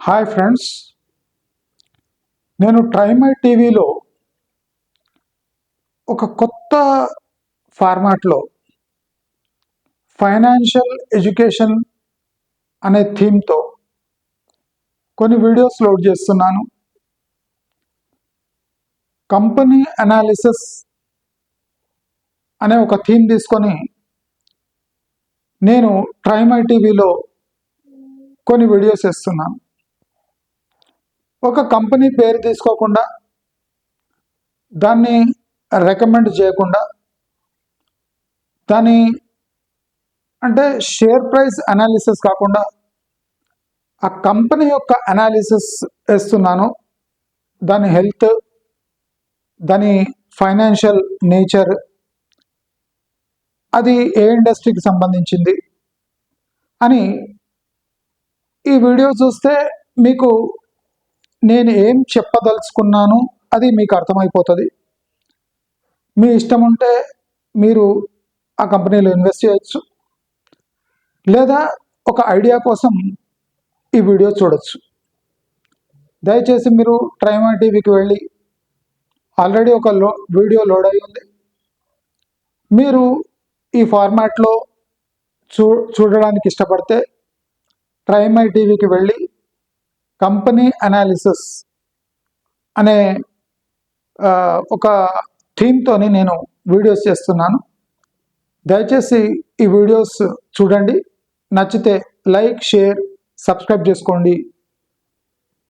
Hi friends, నేను ట్రైమై టీవీలో ఒక కొత్త ఫార్మాట్లో ఫైనాన్షియల్ ఎడ్యుకేషన్ అనే థీమ్తో కొన్ని వీడియోస్ లోడ్ చేస్తున్నాను. కంపెనీ అనాలిసిస్ అనే ఒక థీమ్ తీసుకొని నేను ట్రైమై టీవీలో కొన్ని వీడియోస్ ఇస్తున్నాను. ఒక కంపెనీ పేరు తీసుకోకుండా, దాన్ని రికమెండ్ చేయకుండా, దాని అంటే షేర్ ప్రైస్ అనాలిసిస్ కాకుండా ఆ కంపెనీ యొక్క అనాలిసిస్ ఇస్తున్నాను. దాని హెల్త్, దాని ఫైనాన్షియల్ నేచర్, అది ఏ ఇండస్ట్రీకి సంబంధించింది అని ఈ వీడియో చూస్తే మీకు నేను ఏం చెప్పదలుచుకున్నాను అది మీకు అర్థమైపోతుంది. మీ ఇష్టం ఉంటే మీరు ఆ కంపెనీలో ఇన్వెస్ట్ చేయొచ్చు, లేదా ఒక ఐడియా కోసం ఈ వీడియో చూడొచ్చు. దయచేసి మీరు ట్రైమై టీవీకి వెళ్ళి, ఆల్రెడీ ఒక వీడియో లోడ్ అయి ఉంది, మీరు ఈ ఫార్మాట్లో చూడడానికి ఇష్టపడితే ట్రైమై టీవీకి వెళ్ళి కంపెనీ అనాలిసిస్ అనే ఒక థీమ్తోని నేను వీడియోస్ చేస్తున్నాను. దయచేసి ఈ వీడియోస్ చూడండి. నచ్చితే లైక్, షేర్, సబ్స్క్రైబ్ చేసుకోండి.